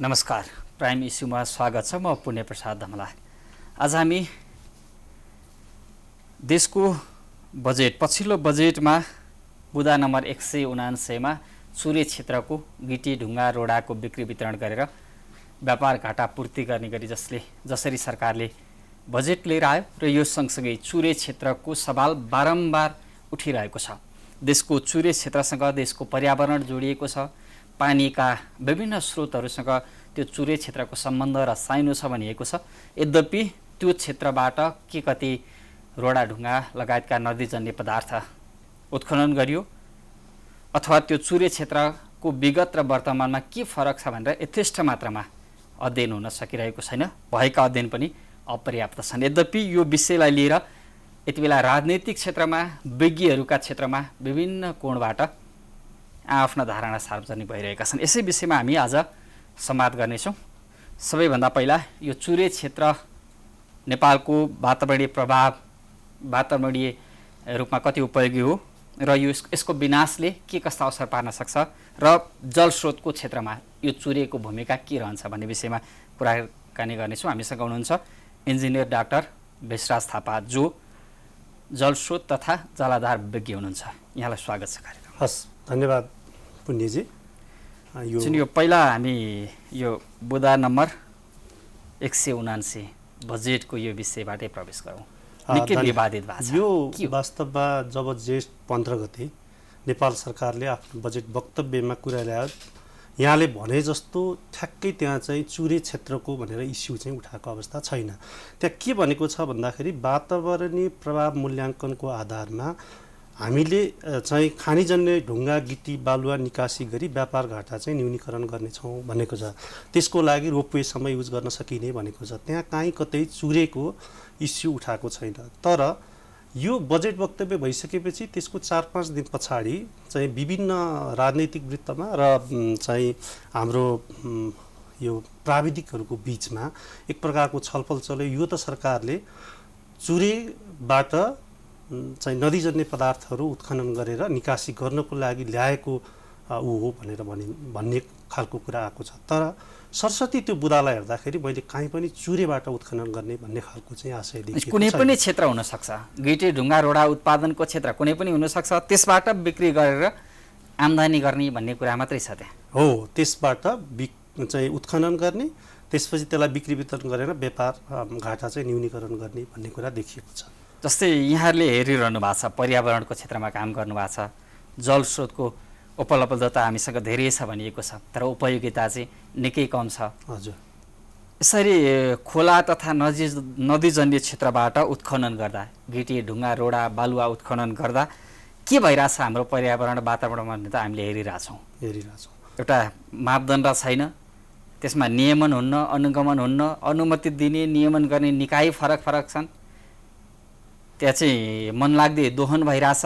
नमस्कार, प्राइम इस्युमा स्वागत छ। म पुण्य प्रसाद धमला। आज हामी देशको बजेट पछिल्लो बजेटमा बुदा नम्बर 179 मा चुरे क्षेत्रको गिटी ढुङ्गा रोडाको बिक्री वितरण गरेर व्यापार घाटा पूर्ति गर्ने गरी जसरी सरकारले बजेट लिएर आयो र यो सँगसँगै चुरे क्षेत्रको सवाल बारम्बार उठिरहेको छ। देशको चुरे क्षेत्रसँग देशको पर्यावरण जोडिएको छ। पानीका विभिन्न स्रोतहरूसँग त्यो चुरे क्षेत्रको सम्बन्ध र साइनो छ भनिएको छ। यद्यपि त्यो क्षेत्रबाट के कति रोडा ढुङ्गा लगायतका नदीजन्य पदार्थ उत्खनन गरियो अथवा त्यो चुरे क्षेत्रको विगत र वर्तमानमा के फरक छ भनेर यथेष्ट मात्रामा अध्ययन हुन सकिरहेको छैन। भएका अध्ययन पनि अपर्याप्त छन्। यद्यपि यो विषयलाई लिएर यति बेला राजनैतिक क्षेत्रमा विज्ञहरूका क्षेत्रमा विभिन्न कोणबाट आफ्ना धारणा सार्वजनिक भइरहेका छन्। यसै विषयमा हामी आज संवाद गर्नेछौँ। सबैभन्दा पहिला यो चुरे क्षेत्र नेपालको वातावरणीय रूपमा कति उपयोगी हो र यसको विनाशले के कस्ता असर पार्न सक्छ र जलस्रोतको क्षेत्रमा यो चुरेको भूमिका के रहन्छ भन्ने विषयमा कुराकानी गर्नेछौँ। हामीसँग हुनुहुन्छ इन्जिनियर डाक्टर भेषराज थापा, जो जलस्रोत तथा जलाधार विज्ञ हुनुहुन्छ। यहाँलाई स्वागत छ कार्यक्रम। हस्, धन्यवाद पुण्यजी। यो पहिला हामी यो बुदा नम्बर 179 बजेटको यो विषयबाटै प्रवेश गरौँ। निकै विवादित भएको छ। यो वास्तवमा जब जेठ 15 गते नेपाल सरकारले आफ्नो बजेट वक्तव्यमा कुरा ल्यायो, यहाँले भने जस्तो ठ्याक्कै त्यहाँ चाहिँ चुरे क्षेत्रको भनेर इस्यु चाहिँ उठाएको अवस्था छैन। त्यहाँ के भनेको छ भन्दाखेरि वातावरणीय प्रभाव मूल्याङ्कनको आधारमा हामीले चाहिँ खानीजन्य ढुङ्गा गिटी बालुवा निकासी गरी व्यापार घाटा चाहिँ न्यूनीकरण गर्नेछौँ भनेको छ। त्यसको लागि रोपवेसम्म युज गर्न सकिने भनेको छ। त्यहाँ काहीँ कतै चुरेको इस्यु उठाएको छैन। तर यो बजेट वक्तव्य भइसकेपछि त्यसको 4-5 दिन पछाडि चाहिँ विभिन्न राजनैतिक वृत्तमा र चाहिँ हाम्रो यो प्राविधिकहरूको बिचमा एक प्रकारको छलफल चल्यो। यो त सरकारले चुरेबाट चाहिँ नदीजन्य पदार्थहरू उत्खनन गरेर निकासी गर्नको लागि ल्याएको हो भनेर भन्ने खालको कुरा आएको छ। तर सरस्वती त्यो बुदालाई हेर्दाखेरि मैले काहीँ पनि चुरेबाट उत्खनन गर्ने भन्ने खालको चाहिँ आशय देखिएको छ। कुनै पनि क्षेत्र हुनसक्छ, गिटी ढुङ्गा रोडा उत्पादनको क्षेत्र कुनै पनि हुनसक्छ, त्यसबाट बिक्री गरेर आम्दानी गर्ने भन्ने कुरा मात्रै छ त्यहाँ। हो, त्यसबाट चाहिँ उत्खनन गर्ने, त्यसपछि त्यसलाई बिक्री वितरण गरेर व्यापार घाटा चाहिँ न्यूनीकरण गर्ने भन्ने कुरा देखिएको छ। जस्तै यहाँहरूले हेरिरहनु भएको छ, पर्यावरणको क्षेत्रमा काम गर्नुभएको छ, जलस्रोतको उपलब्धता हामीसँग धेरै छ भनिएको छ, तर उपयोगिता चाहिँ निकै कम छ। हजुर, यसरी खोला तथा नदीजन्य क्षेत्रबाट उत्खनन गर्दा, गिटी ढुङ्गा रोडा बालुवा उत्खनन गर्दा के भइरहेछ हाम्रो पर्यावरण वातावरणमा त हामीले हेरिरहेछौँ। एउटा मापदण्ड छैन, त्यसमा नियमन हुन्न, अनुगमन हुन्न, अनुमति दिने नियमन गर्ने निकाय फरक छन्। त्यहाँ चाहिँ मनलाग्दै दोहन भइरहेछ।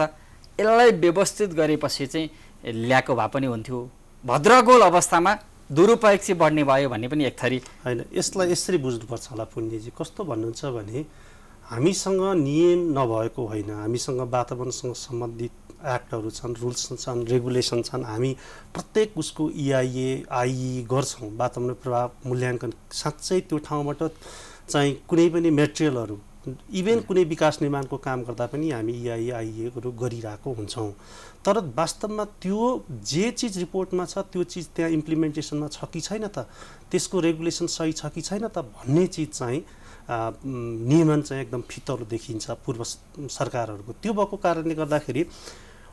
यसलाई व्यवस्थित गरेपछि चाहिँ ल्याएको भए पनि हुन्थ्यो। भद्रगोल अवस्थामा दुरुपयोग चाहिँ बढ्ने भयो भन्ने पनि एक थरी होइन। यसलाई यसरी बुझ्नुपर्छ होला पुण्यजी। कस्तो भन्नुहुन्छ भने हामीसँग नियम नभएको होइन, हामीसँग वातावरणसँग सम्बन्धित एक्टहरू छन्, रुल्स छन्, रेगुलेसन छन्। हामी प्रत्येक उसको EIA IE गर्छौँ, वातावरण प्रभाव मूल्याङ्कन। साँच्चै त्यो ठाउँबाट चाहिँ कुनै पनि मेटेरियलहरू, इभेन कुनै विकास निर्माणको काम गर्दा पनि हामी EIA IEहरू गरिरहेको हुन्छौँ। तर वास्तवमा त्यो जे चिज रिपोर्टमा छ त्यो चिज त्यहाँ इम्प्लिमेन्टेसनमा छ कि छैन त, त्यसको रेगुलेसन सही छ कि छैन त भन्ने चिज चाहिँ नियमन चाहिँ एकदम फितलो देखिन्छ पूर्व सरकारहरूको। त्यो भएको कारणले गर्दाखेरि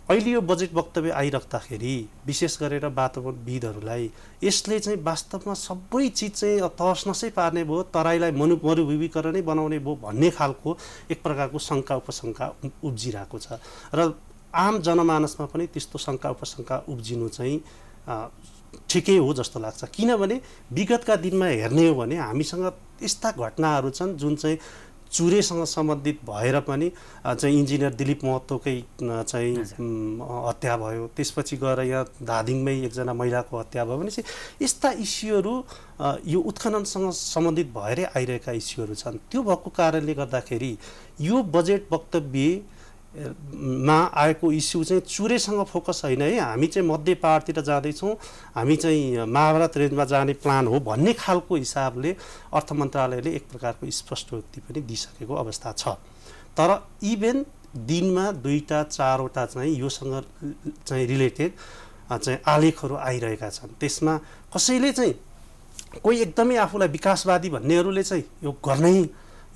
अहिले यो बजेट वक्तव्य आइराख्दाखेरि विशेष गरेर वातावरणविदहरूलाई यसले चाहिँ वास्तवमा सबै चिज चाहिँ तहस-नसै पार्ने भयो, तराईलाई मरुभूमीकरणै बनाउने भयो भन्ने खालको एक प्रकारको शङ्का उपशङ्का उब्जिरहेको छ। र आम जनमानसमा पनि त्यस्तो शङ्का उपशङ्का उब्जिनु चाहिँ ठिकै हो जस्तो लाग्छ। किनभने विगतका दिनमा हेर्ने हो भने हामीसँग यस्ता घटनाहरू छन् जुन चाहिँ चुरेसँग सम्बन्धित भएर पनि चाहिँ इन्जिनियर दिलीप महतोकै चाहिँ हत्या भयो, त्यसपछि गएर यहाँ धादिङमै एकजना महिलाको हत्या भयो भनेपछि यस्ता इस्युहरू यो उत्खननसँग सम्बन्धित भएरै आइरहेका इस्युहरू छन्। त्यो भएको कारणले गर्दाखेरि यो बजेट वक्तव्य मा आएको इस्यु चाहिँ चुरेसँग फोकस होइन है, हामी चाहिँ मध्य पहाडतिर जाँदैछौँ, हामी चाहिँ महाभारत रेन्जमा जाने प्लान हो भन्ने खालको हिसाबले अर्थ मन्त्रालयले एक प्रकारको स्पष्टोक्ति पनि दिइसकेको अवस्था छ। तर इभेन दिनमा 2-4वटा चाहिँ योसँग चाहिँ रिलेटेड चाहिँ आलेखहरू आइरहेका छन्। त्यसमा कसैले चाहिँ कोही एकदमै आफूलाई विकासवादी भन्नेहरूले चाहिँ यो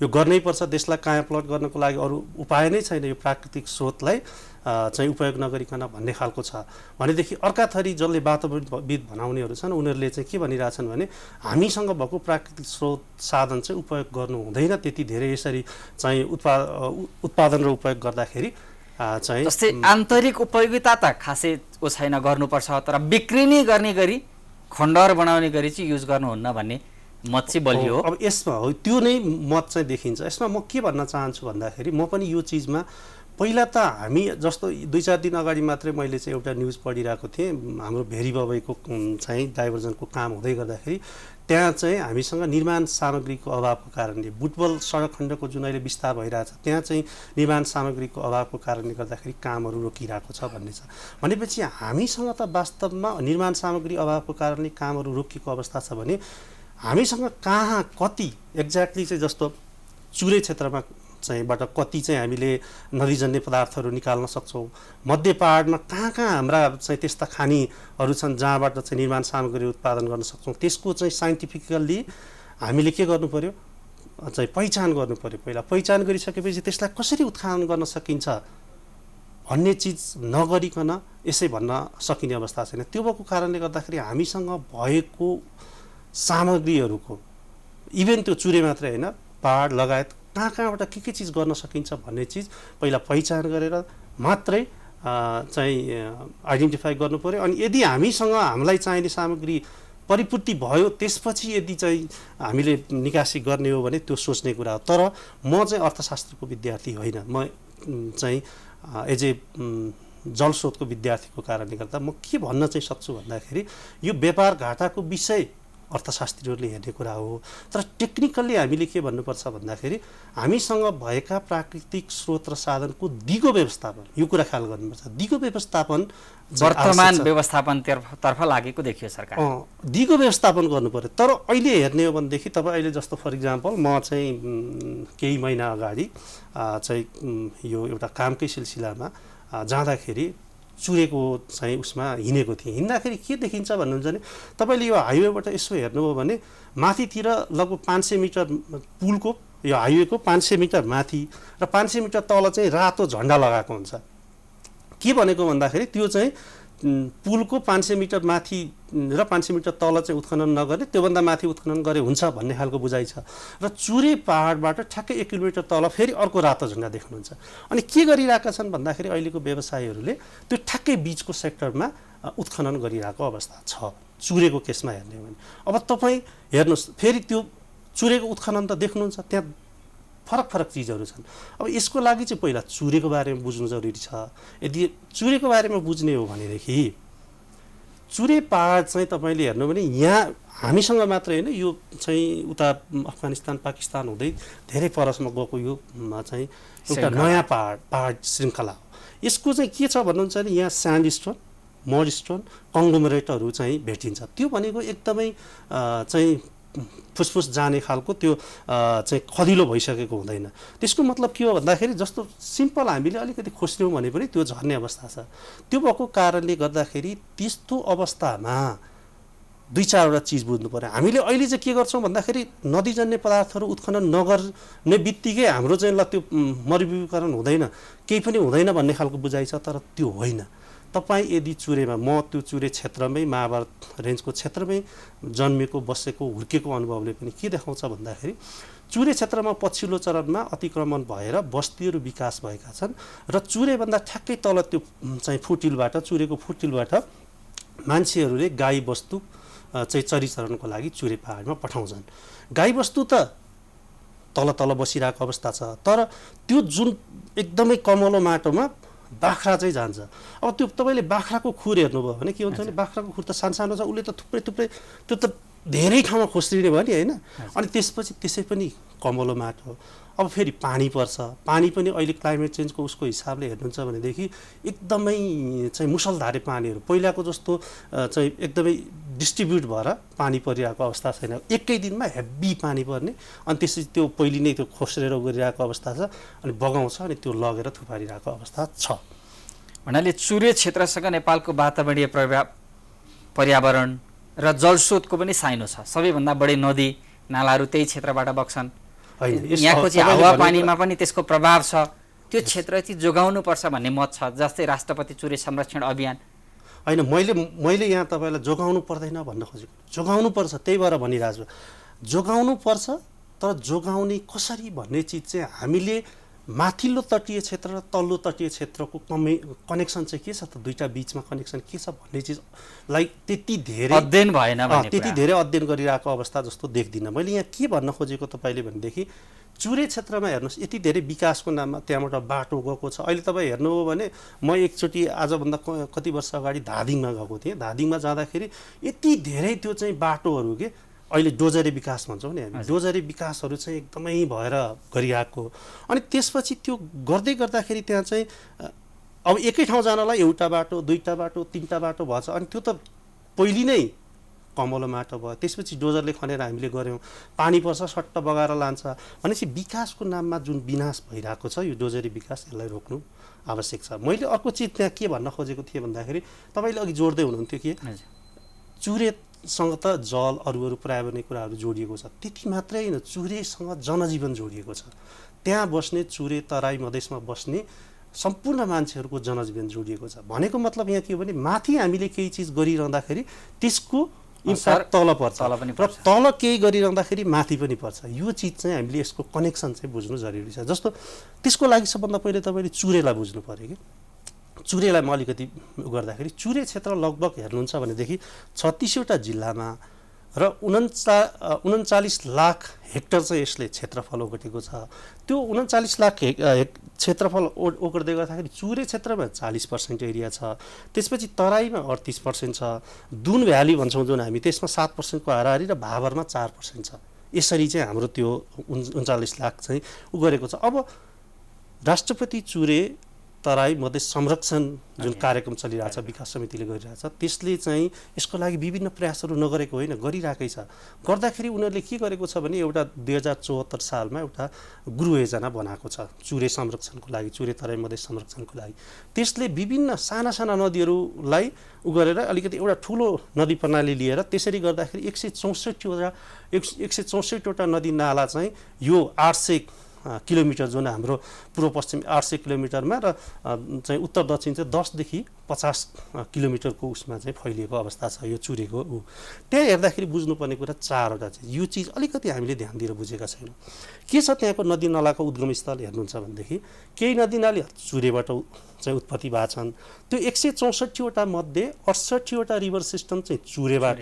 गर्नै पर्छ, देशलाई कायापलट गर्नको लागि अरू उपाय नै छैन, यो प्राकृतिक स्रोतलाई चाहिँ उपयोग नगरिकन भन्ने खालको छ भनेदेखि अर्का थरी जसले वातावरणविद बनाउनेहरू छन् उनीहरूले चाहिँ के भनिरहेछन् भने हामीसँग भएको प्राकृतिक स्रोत साधन चाहिँ उपयोग गर्नु हुँदैन त्यति धेरै, यसरी चाहिँ उत्पादन र उपयोग गर्दाखेरि चाहिँ जस्तै आन्तरिक उपयोगिता त खासै छैन, गर्नुपर्छ, तर बिक्री नै गर्ने गरी खण्डहर बनाउने गरी चाहिँ युज गर्नुहुन्न भन्ने मत चाहिँ बलियो। अब यसमा हो त्यो नै मत चाहिँ देखिन्छ। यसमा म के भन्न चाहन्छु भन्दाखेरि म पनि यो चिजमा पहिला त हामी जस्तो 2-4 दिन अगाडि मात्रै मैले चाहिँ एउटा न्युज पढिरहेको थिएँ, हाम्रो भेरी बबैको चाहिँ डाइभर्जनको काम हुँदै गर्दाखेरि त्यहाँ चाहिँ हामीसँग निर्माण सामग्रीको अभावको कारणले बुटवल सडक खण्डको जुन अहिले विस्तार भइरहेछ त्यहाँ चाहिँ निर्माण सामग्रीको अभावको कारणले गर्दाखेरि कामहरू रोकिरहेको छ भन्ने छ। भनेपछि हामीसँग त वास्तवमा निर्माण सामग्री अभावको कारणले कामहरू रोकिएको अवस्था छ भने हामीसँग कहाँ कति एक्ज्याक्टली चाहिँ जस्तो चुरे क्षेत्रमा चाहिँबाट कति चाहिँ हामीले नदीजन्य पदार्थहरू निकाल्न सक्छौँ, मध्य पहाडमा कहाँ हाम्रा चाहिँ त्यस्ता खानीहरू छन् जहाँबाट चाहिँ निर्माण सामग्री उत्पादन गर्न सक्छौँ, त्यसको चाहिँ साइन्टिफिकल्ली हामीले के गर्नु पर्यो चाहिँ पहिचान गर्नु पर्यो। पहिला पहिचान गरिसकेपछि त्यसलाई कसरी उत्खनन गर्न सकिन्छ भन्ने चिज नगरिकन यसै भन्न सकिने अवस्था छैन। त्यो भएको कारणले गर्दाखेरि हामीसँग भएको सामग्रीहरूको इभेन त्यो चुरे मात्रै होइन पहाड लगायत कहाँबाट के चिज गर्न सकिन्छ भन्ने चिज पहिला पहिचान गरेर मात्रै चाहिँ आइडेन्टिफाई गर्नु पर्यो। अनि यदि हामीसँग हामीलाई चाहिने सामग्री परिपूर्ति भयो त्यसपछि यदि चाहिँ हामीले निकासी गर्ने हो भने त्यो सोच्ने कुरा हो। तर म चाहिँ अर्थशास्त्रको विद्यार्थी होइन, म चाहिँ एज ए जलस्रोतको विद्यार्थीको कारणले गर्दा म के भन्न चाहिँ सक्छु भन्दाखेरि यो व्यापार घाटाको विषय अर्थशास्त्रीहरूले हेर्ने कुरा हो। तर टेक्निकल्ली हामीले के भन्नुपर्छ भन्दाखेरि हामीसँग भएका प्राकृतिक स्रोत र साधनको दिगो व्यवस्थापन, यो कुरा ख्याल गर्नुपर्छ। दिगो व्यवस्थापन वर्तमान व्यवस्थापनतर्फ लागेको देखियो सरकार, दिगो व्यवस्थापन गर्नु पर्यो। तर अहिले हेर्ने हो भनेदेखि तपाईँ अहिले जस्तो फर इक्जाम्पल म चाहिँ केही महिना अगाडि चाहिँ यो एउटा कामकै सिलसिलामा जाँदाखेरि चुरेको चाहिँ उसमा हिँडेको थिएँ। हिँड्दाखेरि के देखिन्छ भन्नुहुन्छ भने तपाईँले यो हाइवेबाट यसो हेर्नुभयो भने माथितिर लगभग 500 मिटर पुलको यो हाइवेको 500 मिटर माथि र 500 मिटर तल चाहिँ रातो झन्डा लगाएको हुन्छ। के भनेको भन्दाखेरि त्यो चाहिँ पुलको 500 मिटर माथि र 500 मिटर तल चाहिँ उत्खनन नगर्ने, त्योभन्दा माथि उत्खनन गरे हुन्छ भन्ने खालको बुझाइ छ। र चुरे पहाडबाट ठ्याक्कै 1 किलोमिटर तल फेरि अर्को रातो झन्डा देख्नुहुन्छ। अनि के गरिरहेका छन् भन्दाखेरि अहिलेको व्यवसायीहरूले त्यो ठ्याक्कै बिचको सेक्टरमा उत्खनन गरिरहेको अवस्था छ चुरेको केसमा हेर्ने हो भने। अब तपाईँ हेर्नुहोस् फेरि त्यो चुरेको उत्खनन त देख्नुहुन्छ, त्यहाँ फरक चिजहरू छन्। अब यसको लागि चाहिँ पहिला चुरेको बारेमा बुझ्नु जरुरी छ। यदि चुरेको बारेमा बुझ्ने हो भनेदेखि चुरे पहाड चाहिँ तपाईँले हेर्नु भने यहाँ हामीसँग मात्रै होइन, यो चाहिँ उता अफगानिस्तान पाकिस्तान हुँदै धेरै परसमा गएको यो चाहिँ एउटा नयाँ पहाड श्रृङ्खला हो। यसको चाहिँ के छ भन्नुहुन्छ भने यहाँ स्यान्डस्टोन, मडस्टोन, कङ्ग्लोमरेटहरू चाहिँ भेटिन्छ। त्यो भनेको एकदमै चाहिँ फुसफुस जाने खालको त्यो चाहिँ खदिलो भइसकेको हुँदैन। त्यसको मतलब के हो भन्दाखेरि जस्तो सिम्पल हामीले अलिकति खोस्यौँ भने पनि त्यो झर्ने अवस्था छ। त्यो भएको कारणले गर्दाखेरि त्यस्तो अवस्थामा 2-4वटा चिज बुझ्नु पर्यो। हामीले अहिले चाहिँ के गर्छौँ भन्दाखेरि नदीजन्य पदार्थहरू उत्खनन नगर्ने बित्तिकै हाम्रो चाहिँ ल त्यो मरुभूमिकरण हुँदैन, केही पनि हुँदैन भन्ने खालको बुझाइ छ। तर त्यो होइन। तपाईँ यदि चुरेमा, म त्यो चुरे क्षेत्रमै महाभारत रेन्जको क्षेत्रमै जन्मेको बसेको हुर्केको अनुभवले पनि के देखाउँछ भन्दाखेरि चुरे क्षेत्रमा पछिल्लो चरणमा अतिक्रमण भएर बस्तीहरू विकास भएका छन् र चुरेभन्दा ठ्याक्कै तल त्यो चाहिँ फुटिलबाट, चुरेको फुटिलबाट मान्छेहरूले गाई बस्तु चाहिँ चरीचरणको लागि चुरे पहाडमा पठाउँछन्। गाई बस्तु त तल बसिरहेको अवस्था छ, तर त्यो जुन एकदमै कमलो माटोमा बाख्रा चाहिँ जान्छ। अब त्यो तपाईँले बाख्राको खुर हेर्नुभयो भने के हुन्छ भने बाख्राको खुर त सानो छ, उसले त थुप्रै त्यो त धेरै ठाउँमा खोस्रिने भयो नि होइन। अनि त्यसपछि त्यसै पनि कमलो माटो, अब फेरि पानी पर्छ, पानी पनि अहिले क्लाइमेट चेन्जको उसको हिसाबले हेर्नुहुन्छ भनेदेखि एकदमै चाहिँ मुसलधारे पानीहरू पहिलाको जस्तो चाहिँ एकदमै डिस्ट्रिब्युट भएर पानी परिरहेको अवस्था छैन। एकै दिनमा हेभी पानी पर्ने, अनि त्यसपछि त्यो पहिले नै त्यो खोस्रेर गरिरहेको अवस्था छ, अनि बगाउँछ अनि त्यो लगेर थुपारिरहेको अवस्था छ। भन्नाले चुरे क्षेत्रसँग नेपालको वातावरणीय पर्यावरण र जलस्रोतको पनि साइनो छ। सबैभन्दा बढी नदी नालाहरू त्यही क्षेत्रबाट बग्छन्। यहाँको चाहिँ हावापानीमा पनि त्यसको प्रभाव छ। त्यो क्षेत्र चाहिँ जोगाउनुपर्छ भन्ने मत छ, जस्तै राष्ट्रपति चुरे संरक्षण अभियान। होइन, मैले यहाँ तपाईँलाई जोगाउनु पर्दैन भन्न खोजेको, जोगाउनु पर्छ, त्यही भएर भनिरहेको छु। जोगाउनु पर्छ, तर जोगाउने कसरी भन्ने चिज चाहिँ हामीले माथिल्लो तटीय क्षेत्र र तल्लो तटीय क्षेत्रको कनेक्सन चाहिँ के छ त, दुईटा बिचमा कनेक्सन के छ भन्ने चिजलाई त्यति धेरै अध्ययन भएन, त्यति धेरै अध्ययन गरिरहेको अवस्था जस्तो देख्दिनँ मैले। यहाँ के भन्न खोजेको तपाईँले भनेदेखि चुरे क्षेत्रमा हेर्नुहोस्, यति धेरै विकासको नाममा त्यहाँबाट बाटो गएको छ। अहिले तपाईँ हेर्नुभयो भने म एकचोटि आजभन्दा कति वर्ष अगाडि धादिङमा गएको थिएँ। धादिङमा जाँदाखेरि यति धेरै त्यो चाहिँ बाटोहरू के अहिले डोजरी विकास भन्छौँ नि हामी, डोजरी विकासहरू चाहिँ एकदमै भएर गरिआएको। अनि त्यसपछि त्यो गर्दै गर्दाखेरि त्यहाँ चाहिँ अब एकै ठाउँ जानलाई एउटा बाटो, दुईवटा बाटो, तिनवटा बाटो भएछ। अनि त्यो त पहिले नै कमलो माटो भयो, त्यसपछि डोजरले खनेर हामीले गऱ्यौँ, पानी पर्छ सट्ट बगाएर लान्छ। भनेपछि विकासको नाममा जुन विनाश भइरहेको छ, यो डोजरी विकास, यसलाई रोक्नु आवश्यक छ। मैले अर्को चिज त्यहाँ के भन्न खोजेको थिएँ भन्दाखेरि, तपाईँले अघि जोड्दै हुनुहुन्थ्यो कि चुरेसँग त जल अरू पर्यावरणीय कुराहरू जोडिएको छ। त्यति मात्रै होइन, चुरेसँग जनजीवन जोडिएको छ। त्यहाँ बस्ने चुरे तराई मधेसमा बस्ने सम्पूर्ण मान्छेहरूको जनजीवन जोडिएको छ। भनेको मतलब यहाँ के हो भने माथि हामीले केही चिज गरिरहँदाखेरि त्यसको इम्प्याक्ट तल पर्छ, र तल केही गरिरहँदाखेरि माथि पनि पर्छ। यो चिज चाहिँ हामीले यसको कनेक्सन चाहिँ बुझ्नु जरुरी छ। जस्तो त्यसको लागि सबभन्दा पहिले तपाईँले चुरेलाई बुझ्नु पऱ्यो कि चुरेलाई म अलिकति गर्दाखेरि चुरे क्षेत्र लगभग हेर्नुहुन्छ भनेदेखि 36वटा जिल्लामा र 39 लाख हेक्टर चाहिँ यसले क्षेत्रफल ओगटेको छ। त्यो 39 लाख क्षेत्रफल ओगट्दै गर्दाखेरि चुरे क्षेत्रमा 40% एरिया छ, त्यसपछि तराईमा 38% छ, दुन भ्याली भन्छौँ जुन हामी, त्यसमा 7%को हाराहारी र भाबरमा 4% छ। यसरी चाहिँ हाम्रो त्यो 39 लाख चाहिँ गरेको छ। अब राष्ट्रपति चुरे तराई मधेस संरक्षण जुन कार्यक्रम चलिरहेछ, विकास समितिले गरिरहेछ, त्यसले चाहिँ यसको लागि विभिन्न प्रयासहरू नगरेको होइन, गरिरहेकै छ। गर्दाखेरि उनीहरूले के गरेको छ भने एउटा 2074 सालमा एउटा गृह योजना बनाएको छ चुरे संरक्षणको लागि, चुरे तराई मधेस संरक्षणको लागि। त्यसले विभिन्न साना साना नदीहरूलाई गरेर अलिकति एउटा ठुलो नदी प्रणाली लिएर त्यसरी गर्दाखेरि 164वटा नदी नाला चाहिँ यो 800 किलोमिटर जुन हाम्रो पूर्व पश्चिम 800 किलोमिटरमा र चाहिँ उत्तर दक्षिण चाहिँ 10देखि 50 किलोमिटरको उसमा चाहिँ फैलिएको अवस्था छ यो चुरेको। त्यहाँ हेर्दाखेरि बुझ्नुपर्ने कुरा 4वटा चाहिँ यो चिज अलिकति हामीले ध्यान दिएर बुझेका छैनौँ। के छ त्यहाँको नदी नालाको उद्गम स्थल हेर्नुहुन्छ भनेदेखि केही नदी नाली चुरेबाट चाहिँ उत्पत्ति भएको छन्। त्यो 164वटा मध्ये 68वटा रिभर सिस्टम चाहिँ चुरेबाट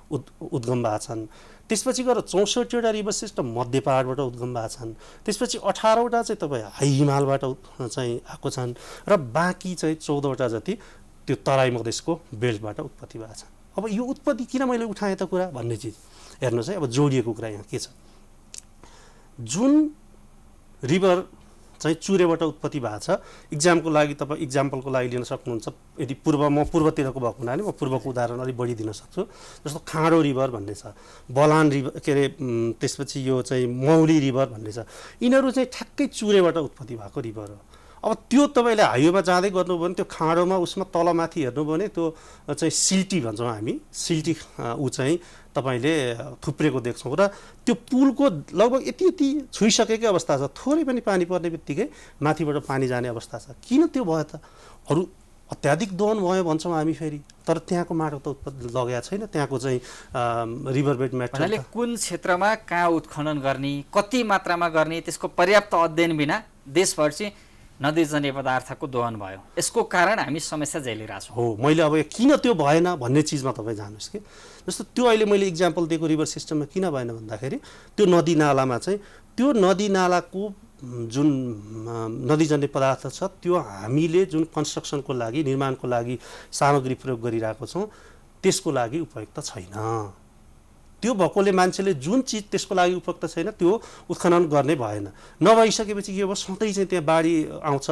उद्गम भएको छन्। त्यसपछि गएर 64वटा रिभर सिस्टम मध्य पहाडबाट उद्गम भएको छन्। त्यसपछि 18वटा चाहिँ तपाईँ हाई हिमालबाट चाहिँ आएको छन् र बाँकी चाहिँ 14वटा जति त्यो तराई मधेसको बेल्टबाट उत्पत्ति भएको छ। अब यो उत्पत्ति किन मैले उठाएँ त कुरा भन्ने चिज हेर्नुहोस् है। अब जोडिएको कुरा यहाँ के छ, जुन रिभर चाहिँ चुरेबाट उत्पत्ति भएको छ, इक्जाम्पलको लागि लिन सक्नुहुन्छ। यदि म पूर्वतिरको भएको हुनाले म पूर्वको उदाहरण अलिक बढी दिन सक्छु। जस्तो खाँडो रिभर भन्ने छ, बलान रिभर के अरे, त्यसपछि यो चाहिँ मौली रिभर भन्ने छ। यिनीहरू चाहिँ ठ्याक्कै चुरेबाट उत्पत्ति भएको रिभर हो। अब त्यो तपाईँले हाइवेमा जाँदै गर्नुभयो भने त्यो खाँडोमा उसमा तलमाथि हेर्नुभयो भने त्यो चाहिँ सिल्टी भन्छौँ हामी, सिल्टी ऊ चाहिँ तपाईँले थुप्रेको देख्छौँ र त्यो पुलको लगभग यति छुइसकेकै अवस्था छ। थोरै पनि पानी पर्ने बित्तिकै माथिबाट पानी जाने अवस्था छ। किन त्यो भयो त? अरू अत्याधिक दोहन भयो भन्छौँ हामी फेरि, तर त्यहाँको माटो त उत्पत्ति लगेको छैन। त्यहाँको चाहिँ रिभर बेड म्याटर कुन क्षेत्रमा कहाँ उत्खनन गर्ने, कति मात्रामा गर्ने, त्यसको पर्याप्त अध्ययन बिना देशभर चाहिँ नदीजन्य पदार्थको दोहन भयो। यसको कारण हामी समस्या झेलिरहेछौँ। हो, मैले अब किन त्यो भएन भन्ने चिजमा तपाईँ जानुहोस् कि जस्तो त्यो अहिले मैले इक्जाम्पल दिएको रिभर सिस्टममा किन भएन भन्दाखेरि त्यो नदी नालामा चाहिँ त्यो नदी नालाको जुन नदीजन्य पदार्थ छ त्यो हामीले जुन कन्स्ट्रक्सनको लागि, निर्माणको लागि सामग्री प्रयोग गरिरहेको छौँ त्यसको लागि उपयुक्त छैन। त्यो भएकोले मान्छेले जुन चिज त्यसको लागि उपयुक्त छैन त्यो उत्खनन गर्ने भएन। नभइसकेपछि के हो, सधैँ चाहिँ त्यहाँ बाढी आउँछ,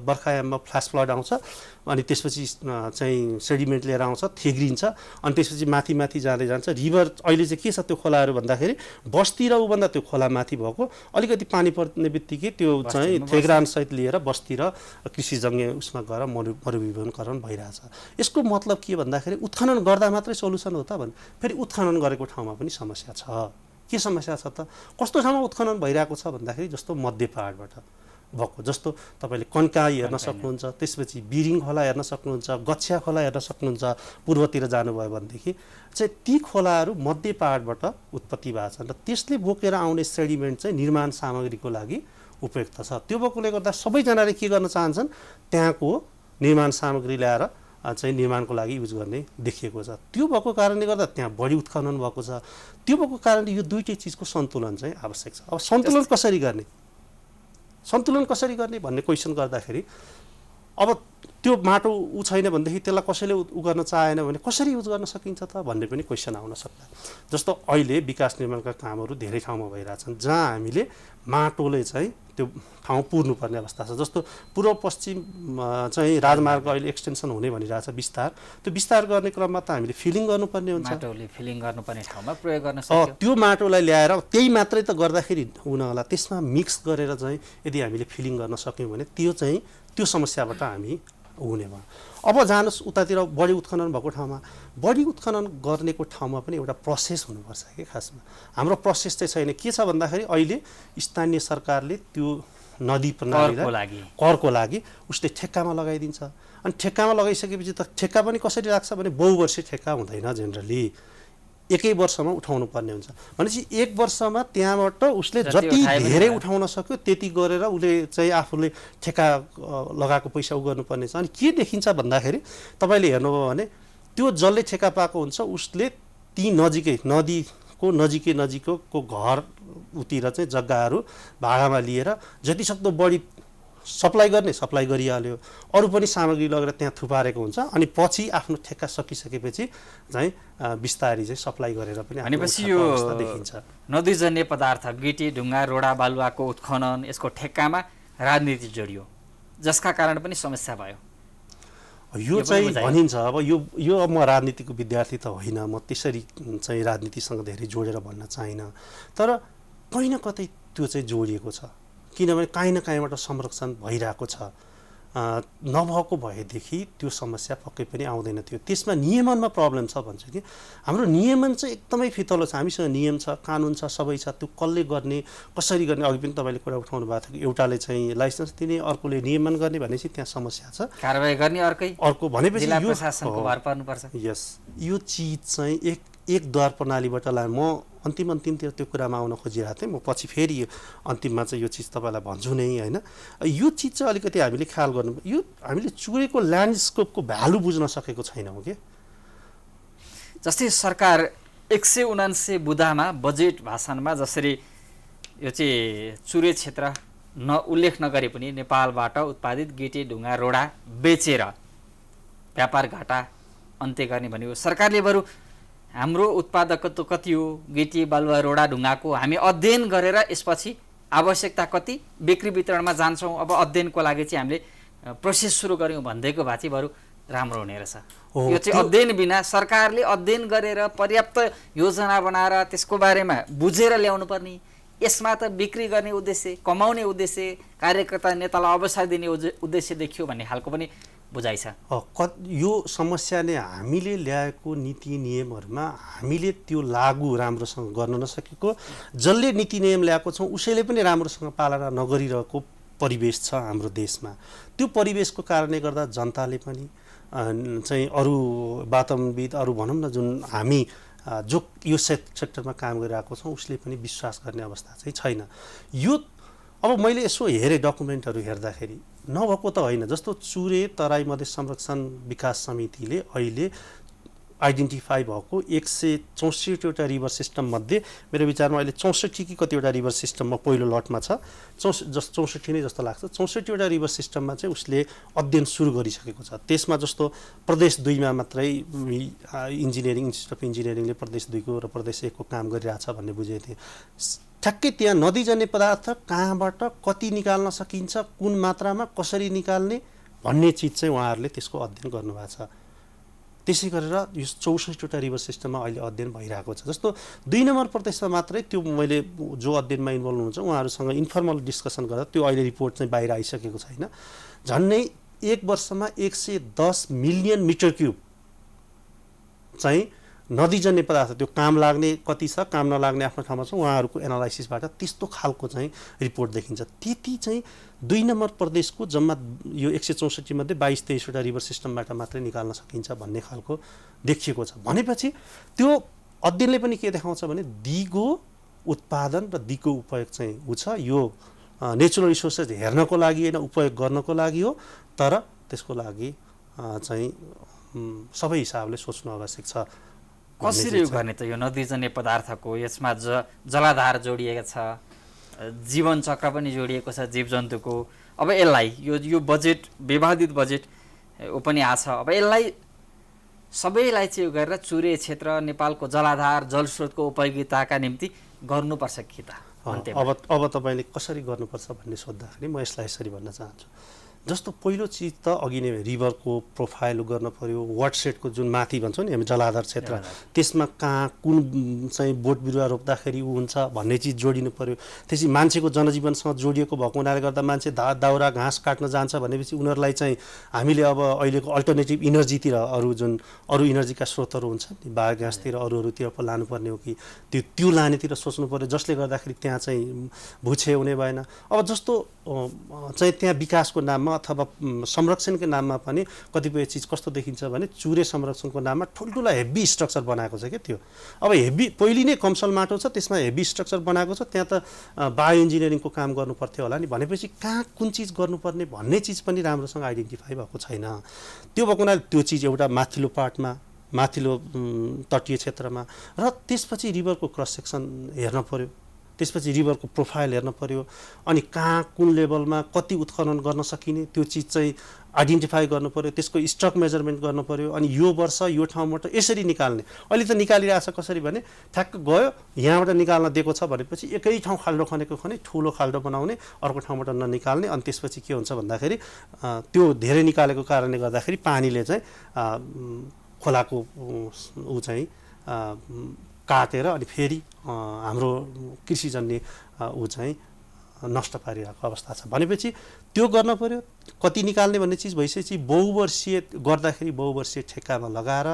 बर्खायाममा फ्ल्यास फ्लड आउँछ, अनि त्यसपछि चाहिँ सेडिमेन्ट लिएर आउँछ, थेग्रिन्छ, अनि त्यसपछि माथि माथि जाँदै जान्छ। रिभर अहिले चाहिँ के छ त्यो खोलाहरू भन्दाखेरि बस्ती र ऊभन्दा त्यो खोला माथि भएको अलिकति पानी पर्ने बित्तिकै त्यो चाहिँ थेग्रानसहित लिएर बस्ती र कृषिजन्य उसमा गएर मरुविवरणकरण भइरहेछ। यसको मतलब के भन्दाखेरि उत्खनन गर्दा मात्रै सोल्युसन हो त भने फेरि उत्खनन गरेको ठाउँमा पनि समस्या छ। के समस्या छ त, कस्तो ठाउँमा उत्खनन भइरहेको छ भन्दाखेरि जस्तो मध्य पहाडबाट भएको, जस्तो तपाईँले कन्काई हेर्न सक्नुहुन्छ, त्यसपछि बिरिङ खोला हेर्न सक्नुहुन्छ, गछ्या खोला हेर्न सक्नुहुन्छ, पूर्वतिर जानुभयो भनेदेखि चाहिँ ती खोलाहरू मध्य पहाडबाट उत्पत्ति भएको छन् र त्यसले बोकेर आउने सेडिमेन्ट चाहिँ निर्माण सामग्रीको लागि उपयुक्त छ। त्यो भएकोले गर्दा सबैजनाले के गर्न चाहन्छन्, त्यहाँको निर्माण सामग्री ल्याएर चाहिँ निर्माणको लागि युज गर्ने देखिएको छ। त्यो भएको कारणले गर्दा त्यहाँ बढी उत्खनन भएको छ। त्यो भएको कारणले यो दुईटै चिजको सन्तुलन चाहिँ आवश्यक छ। अब सन्तुलन कसरी गर्ने, सन्तुलन कसरी गर्ने भन्ने क्वेसन गर्दाखेरि अब त्यो माटो ऊ छैन भनेदेखि त्यसलाई कसैले उ गर्न चाहेन भने कसरी युज गर्न सकिन्छ त भन्ने पनि क्वेसन आउन सक्ला। जस्तो अहिले विकास निर्माणका कामहरू धेरै ठाउँमा भइरहेछन् जहाँ हामीले माटोले चाहिँ त्यो ठाउँ पुर्नुपर्ने अवस्था छ। जस्तो पूर्व पश्चिम चाहिँ राजमार्ग अहिले एक्सटेन्सन हुने भनिरहेछ विस्तार, त्यो विस्तार गर्ने क्रममा त हामीले फिलिङ गर्नुपर्ने हुन्छ, माटोले फिलिङ गर्नुपर्ने ठाउँमा प्रयोग गर्न सक्यो। त्यो माटोलाई ल्याएर त्यही मात्रै त गर्दाखेरि हुन होला, त्यसमा मिक्स गरेर चाहिँ यदि हामीले फिलिङ गर्न सक्यौँ भने त्यो समस्याबाट हामी हुने भयो। अब जानुहोस् उतातिर बढी उत्खनन भएको ठाउँमा, बढी उत्खनन गर्नेको ठाउँमा पनि एउटा प्रोसेस हुनुपर्छ कि खासमा। हाम्रो प्रोसेस चाहिँ छैन। के छ भन्दाखेरि अहिले स्थानीय सरकारले त्यो नदी प्रणालीलाई करको लागि उसले ठेक्कामा लगाइदिन्छ, अनि ठेक्कामा लगाइसकेपछि त ठेक्का पनि कसरी लाग्छ भने बहुवर्षीय ठेक्का हुँदैन, जेनरली एकै वर्षमा उठाउनु पर्ने हुन्छ। भनेपछि एक वर्षमा त्यहाँबाट उसले जति धेरै उठाउन सक्यो त्यति गरेर उसले चाहिँ आफूले ठेक्का लगाएको पैसा उ गर्नुपर्ने छ। अनि के देखिन्छ भन्दाखेरि तपाईँले हेर्नुभयो भने त्यो जसले ठेक्का पाएको हुन्छ उसले ती नदीको नजिकैको घर उतिर चाहिँ जग्गाहरू भाडामा लिएर जतिसक्दो बढी सप्लाई गरिहाल्यो, अरू पनि सामग्री लगेर त्यहाँ थुपारेको हुन्छ, अनि पछि आफ्नो ठेक्का सकिसकेपछि चाहिँ बिस्तारी चाहिँ सप्लाई गरेर पनि भनेपछि यो देखिन्छ। नदीजन्य पदार्थ गिटी ढुङ्गा रोडा बालुवाको उत्खनन यसको ठेक्कामा राजनीति जोडियो, जसका कारण पनि समस्या भयो। यो चाहिँ भनिन्छ। अब यो म राजनीतिको विद्यार्थी त होइन, म त्यसरी चाहिँ राजनीतिसँग धेरै जोडेर भन्न चाहिनँ, तर कहीँ न कतै त्यो चाहिँ जोडिएको छ। किनभने काहीँ न काहीँबाट संरक्षण भइरहेको छ। नभएको भएदेखि त्यो समस्या पक्कै पनि आउँदैन थियो। त्यसमा नियमनमा प्रब्लम छ भन्छु कि हाम्रो नियमन चाहिँ एकदमै फितलो छ, हामीसँग नियम छ, कानुन छ, सबै छ। त्यो कसले गर्ने, कसरी गर्ने, अघि पनि तपाईँले कुरा उठाउनु भएको थियो कि एउटाले चाहिँ लाइसेन्स दिने, अर्कोले नियमन गर्ने भनेपछि त्यहाँ समस्या छ। कारबाही गर्ने अर्को भनेपछि जिल्ला प्रशासनको भार पर्नुपर्छ। यस, यो चिज चाहिँ एक द्वार प्रणालीबाट म अन्तिमतिर त्यो कुरामा आउन खोजिरहेको थिएँ। म पछि फेरि अन्तिममा चाहिँ यो चिज तपाईँलाई भन्छु नै होइन। यो चिज चाहिँ अलिकति हामीले ख्याल गर्नु, यो हामीले चुरेको ल्यान्डस्केपको भ्यालु बुझ्न सकेको छैनौँ कि। जस्तै सरकार 179 बुदामा बजेट भाषणमा जसरी यो चाहिँ चुरे क्षेत्र उल्लेख नगरे पनि नेपालबाट उत्पादित गिटी ढुङ्गा रोडा बेचेर व्यापार घाटा अन्त्य गर्ने भनेको सरकारले बरु हाम्रो उत्पादकत्व कति हो गिटी बालुवा रोडा ढुङ्गाको हामी अध्ययन गरेर यसपछि आवश्यकता कति बिक्री वितरणमा जान्छौँ, अब अध्ययनको लागि चाहिँ हामीले प्रोसेस सुरु गऱ्यौँ भन्दैको भए चाहिँ बरु राम्रो हुने रहेछ। यो चाहिँ अध्ययन बिना सरकारले अध्ययन गरेर पर्याप्त योजना बनाएर त्यसको बारेमा बुझेर ल्याउनु पर्ने, यसमा त बिक्री गर्ने उद्देश्य, कमाउने उद्देश्य, कार्यकर्ता नेतालाई अवसर दिने उद्देश्य देखियो भन्ने खालको पनि बुझाइ छ। यो समस्याले हामीले ल्याएको नीति नियमहरूमा हामीले त्यो लागू राम्रोसँग गर्न नसकेको, जसले नीति नियम ल्याएको छौँ उसैले पनि राम्रोसँग पालना नगरिरहेको परिवेश छ हाम्रो देशमा। त्यो परिवेशको कारणले गर्दा जनताले पनि चाहिँ अरू वातावरणविद, अरू भनौँ न जुन हामी जो यो सेक्टरमा काम गरिरहेको छौँ उसले पनि विश्वास गर्ने अवस्था चाहिँ छैन। यो अब मैले यसो हेरेँ डकुमेन्टहरू हेर्दाखेरि नभएको त होइन। जस्तो चुरे तराई मधेस संरक्षण विकास समितिले अहिले आइडेन्टिफाई भएको 164वटा रिभर सिस्टम मध्ये मेरो विचारमा अहिले 64 कि कतिवटा रिभर सिस्टममा पहिलो लटमा छ 64 नै जस्तो लाग्छ 64वटा रिभर सिस्टममा चाहिँ उसले अध्ययन सुरु गरिसकेको छ। त्यसमा जस्तो प्रदेश 2मा मात्रै इन्जिनियरिङ इन्स्टिच्युट अफ इन्जिनियरिङले प्रदेश 2को र प्रदेश 1को काम गरिरहेछ भन्ने बुझेको थिएँ। ठ्याक्कै त्यहाँ नदीजन्य पदार्थ कहाँबाट कति निकाल्न सकिन्छ, कुन मात्रामा कसरी निकाल्ने भन्ने चिज चाहिँ उहाँहरूले त्यसको अध्ययन गर्नुभएको छ। त्यसै गरेर यो 64वटा रिभर सिस्टममा अहिले अध्ययन भइरहेको छ। जस्तो 2 नम्बर प्रदेशमा मात्रै त्यो मैले जो अध्ययनमा इन्भल्भ हुनुहुन्छ उहाँहरूसँग इन्फर्मल डिस्कसन गर्दा त्यो अहिले रिपोर्ट चाहिँ बाहिर आइसकेको छैन। झन्नै 1 वर्षमा 110 मिलियन मिटर क्युब चाहिँ नदीजन्य पदार्थ त्यो काम लाग्ने कति छ काम नलाग्ने आफ्नो ठाउँमा छ उहाँहरूको एनालाइसिसबाट त्यस्तो खालको चाहिँ रिपोर्ट देखिन्छ। त्यति चाहिँ 2 नम्बर प्रदेशको जम्मा यो 164 मध्ये 22-23वटा रिभर सिस्टमबाट मात्रै निकाल्न सकिन्छ भन्ने खालको देखिएको छ। भनेपछि त्यो अध्ययनले पनि के देखाउँछ भने दिगो उत्पादन र दिगो उपयोग चाहिँ छ। यो नेचुरल रिसोर्सेस हेर्नको लागि होइन उपयोग गर्नको लागि हो, तर त्यसको लागि चाहिँ सबै हिसाबले सोच्नु आवश्यक छ। कसरी गर्ने त यो नदीजन्य पदार्थको यसमा जलाधार जोडिएको छ, जीवन चक्र पनि जोडिएको छ जीवजन्तुको। अब यसलाई यो बजेट विवादित बजेट पनि आछ। अब यसलाई सबैलाई चाहिँ यो गरेर चुरे क्षेत्र नेपालको जलाधार जलस्रोतको उपयोगिताका निम्ति गर्नुपर्छ कि त? अब तपाईँले कसरी गर्नुपर्छ भन्ने सोद्धाखेरि म यसलाई यसरी भन्न चाहन्छु। जस्तो पहिलो चिज त अघि नै रिभरको प्रोफाइल गर्न पर्यो, वाटरसेडको जुन माथि भन्छौँ नि हामी जलाधार क्षेत्र त्यसमा कहाँ कुन चाहिँ बोट बिरुवा रोप्दाखेरि ऊ हुन्छ भन्ने चिज जोडिनु पर्यो। त्यसपछि मान्छेको जनजीवनसँग जोडिएको भएको हुनाले गर्दा मान्छे दाउरा घाँस काट्न जान्छ भनेपछि उनीहरूलाई चाहिँ हामीले अब अहिलेको अल्टरनेटिभ इनर्जीतिर अरू इनर्जीका स्रोतहरू हुन्छन् नि बायोग्यासतिर अरूतिर पो लानुपर्ने हो कि त्यो लानेतिर सोच्नु पर्यो, जसले गर्दाखेरि त्यहाँ चाहिँ भुछे हुने भएन। अब जस्तो चाहिँ त्यहाँ विकासको नाममा अथवा संरक्षणको नाममा पनि कतिपय चिज कस्तो देखिन्छ भने चुरे संरक्षणको नाममा ठुल्ठुला हेभी स्ट्रक्चर बनाएको छ क्या। त्यो अब हेभी पहिले नै कमसल माटो छ त्यसमा हेभी स्ट्रक्चर बनाएको छ, त्यहाँ त बायो इन्जिनियरिङको काम गर्नु पर्थ्यो होला नि। भनेपछि कहाँ कुन चिज गर्नुपर्ने भन्ने चिज पनि राम्रोसँग आइडेन्टिफाई भएको छैन। त्यो भएको हुनाले त्यो चिज एउटा माथिल्लो पार्टमा माथिल्लो तटीय क्षेत्रमा र त्यसपछि रिभरको क्रस सेक्सन हेर्न पर्यो, त्यसपछि रिभरको प्रोफाइल हेर्न पर्यो, अनि कहाँ कुन लेभलमा कति उत्खनन गर्न सकिने त्यो चिज चाहिँ आइडेन्टिफाई गर्नु पर्यो, त्यसको स्टक मेजरमेन्ट गर्नु पर्यो, अनि यो वर्ष यो ठाउँबाट यसरी निकाल्ने। अहिले त निकालिरहेछ कसरी भने ठ्याक्क गयो यहाँबाट निकाल्न दिएको छ भनेपछि एकै ठाउँ खाल्डो खनेको खने ठुलो खाल्डो बनाउने, अर्को ठाउँबाट ननिकाल्ने। अनि त्यसपछि के हुन्छ भन्दाखेरि त्यो धेरै निकालेको कारणले गर्दाखेरि पानीले चाहिँ खोलाको ऊ चाहिँ काटेर अनि फेरि हाम्रो कृषिजन्य ऊ चाहिँ नष्ट पारिरहेको अवस्था छ। भनेपछि त्यो गर्न पर्यो। कति निकाल्ने भन्ने चिज भइसकेपछि बहुवर्षीय गर्दाखेरि बहुवर्षीय ठेक्कामा लगाएर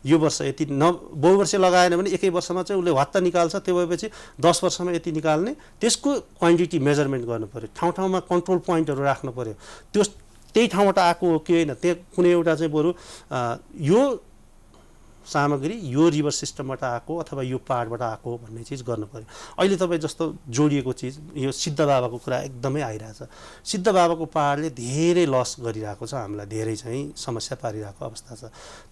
यो वर्ष यति बहुवर्षीय लगाएन भने एकै वर्षमा चाहिँ उसले हत्ता निकाल्छ। त्यो भएपछि 10 वर्षमा यति निकाल्ने, त्यसको क्वान्टिटी मेजरमेन्ट गर्नु पर्यो, ठाउँ ठाउँमा कन्ट्रोल पोइन्टहरू राख्नु पर्यो। त्यो त्यही ठाउँबाट आएको हो कि होइन, त्यहाँ कुनै एउटा चाहिँ बरु यो सामग्री यो रिभर सिस्टमबाट आएको अथवा यो पहाडबाट आएको भन्ने चिज गर्नु पर्यो। अहिले तपाईँ जस्तो जोडिएको चिज यो सिद्ध बाबाको कुरा एकदमै आइरहेछ। सिद्ध बाबाको पहाडले धेरै लस गरिरहेको छ, हामीलाई धेरै चाहिँ समस्या पारिरहेको अवस्था छ।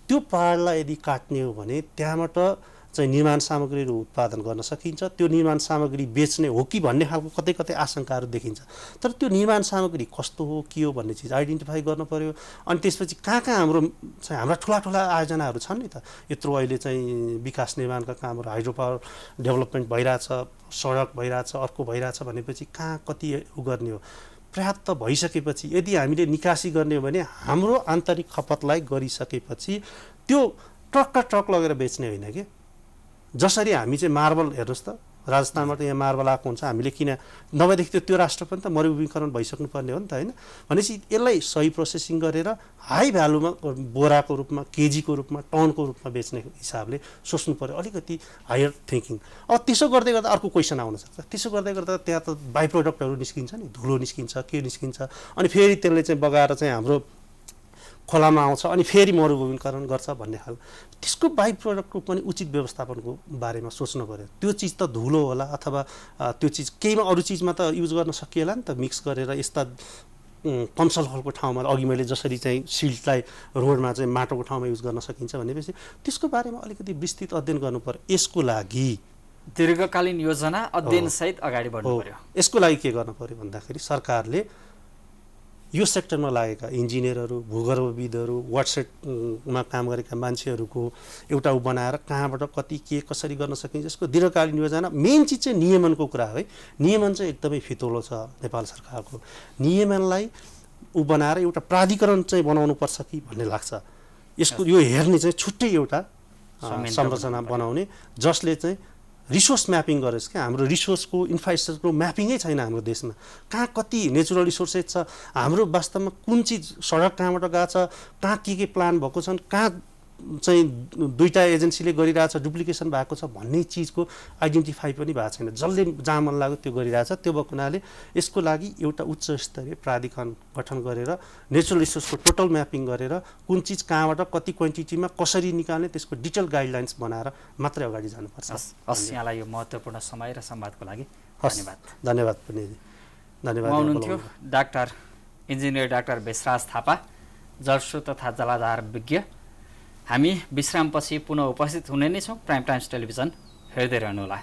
त्यो पहाडलाई यदि काट्ने हो भने त्यहाँबाट चाहिँ निर्माण सामग्रीहरू उत्पादन गर्न सकिन्छ, त्यो निर्माण सामग्री बेच्ने हो कि भन्ने खालको कतै कतै आशंकाहरू देखिन्छ। तर त्यो निर्माण सामग्री कस्तो हो के हो भन्ने चिज आइडेन्टिफाई गर्न पर्यो। अनि त्यसपछि कहाँ कहाँ हाम्रा ठुला ठुला आयोजनाहरू छन् नि त, यत्रो अहिले चाहिँ विकास निर्माणका कामहरू हाइड्रो पावर डेभलपमेन्ट भइरहेछ, सडक भइरहेछ, अर्को भइरहेछ भनेपछि कहाँ कति उ गर्ने हो। पर्याप्त भइसकेपछि यदि हामीले निकासी गर्ने हो भने हाम्रो आन्तरिक खपतलाई गरिसकेपछि त्यो ट्रक लगेर बेच्ने होइन कि। जसरी हामी चाहिँ मार्बल हेर्नुहोस् त राजस्थानबाट यहाँ मार्बल आएको हुन्छ, हामीले किन नभएदेखि त्यो राष्ट्र पनि त मरुभूमिकरण भइसक्नु पर्ने हो नि त होइन। भनेपछि यसलाई सही प्रोसेसिङ गरेर हाई भ्यालुमा बोराको रूपमा केजीको रूपमा टनको रूपमा बेच्ने हिसाबले सोच्नु पर्यो, अलिकति हायर थिङ्किङ। अब त्यसो गर्दै गर्दा अर्को क्वेसन आउन सक्छ, त्यसो गर्दै गर्दा त्यहाँ त बाई प्रोडक्टहरू निस्किन्छ नि, धुलो निस्किन्छ के निस्किन्छ, अनि फेरि त्यसले चाहिँ बगाएर चाहिँ हाम्रो खोलामा आउँछ अनि फेरि मरुभूमिकरण गर्छ भन्ने खाल। त्यसको बाई प्रोडक्टको पनि उचित व्यवस्थापनको बारेमा सोच्नु पर्यो। त्यो चिज त धुलो होला अथवा त्यो चिज केहीमा अरू चिजमा त युज गर्न सकिएला नि त, मिक्स गरेर यस्ता कम सल्फरको ठाउँमा अघि मैले जसरी चाहिँ सिल्टलाई रोडमा चाहिँ माटोको ठाउँमा युज गर्न सकिन्छ भनेपछि त्यसको बारेमा अलिकति विस्तृत अध्ययन गर्नु पर्यो। यसको लागि दीर्घकालीन योजना अध्ययनसहित अगाडि बढ्नु पर्यो। यसको लागि के गर्नु पर्यो भन्दाखेरि सरकारले यो सेक्टरमा लागेका इन्जिनियरहरू, भूगर्भविदहरू, वाटरसेटमा काम गरेका मान्छेहरूको एउटा बनाएर कहाँबाट कति के कसरी गर्न सकिन्छ यसको दीर्घकालीन योजना। मेन चिज चाहिँ नियमनको कुरा है। नियमन चाहिँ एकदमै फितोलो छ नेपाल सरकारको। नियमनलाई बनाएर एउटा प्राधिकरण चाहिँ बनाउनुपर्छ कि भन्ने लाग्छ। यसको यो हेर्ने चाहिँ छुट्टै एउटा संरचना बनाउने जसले चाहिँ रिसोर्स म्यापिङ गरेस् क्या। हाम्रो रिसोर्सको इन्फ्रास्ट्रक्चरको म्यापिङै छैन हाम्रो देशमा। कहाँ कति नेचुरल रिसोर्सेस छ, हाम्रो वास्तवमा कुन चिज सडक कहाँबाट गएको छ, कहाँ के प्लान भएको छन्, कहाँ चाहिँ दुईटा एजेन्सीले गरिरहेछ डुप्लिकेसन भएको छ भन्ने चिजको आइडेन्टिफाई पनि भएको छैन। जसले जहाँ मन लाग्यो त्यो गरिरहेछ। त्यो भएको हुनाले यसको लागि एउटा उच्च स्तरीय प्राधिकरण गठन गरेर नेचुरल रिसोर्सको टोटल म्यापिङ गरेर कुन चिज कहाँबाट कति क्वान्टिटीमा कसरी निकाल्ने त्यसको डिटेल गाइडलाइन्स बनाएर मात्रै अगाडि जानुपर्छ। हस्, यहाँलाई यो महत्त्वपूर्ण समय र संवादको लागि धन्यवाद। धन्यवाद पुण्यजी, धन्यवाद। हुनुहुन्थ्यो डाक्टर इन्जिनियर डाक्टर बेसराज थापा, जलस्रोत तथा जलाधार विज्ञ। हामी विश्रामपछि पुनः उपस्थित हुने नै छौँ। प्राइम टाइम्स टेलिभिजन हेर्दै रहनुहोला।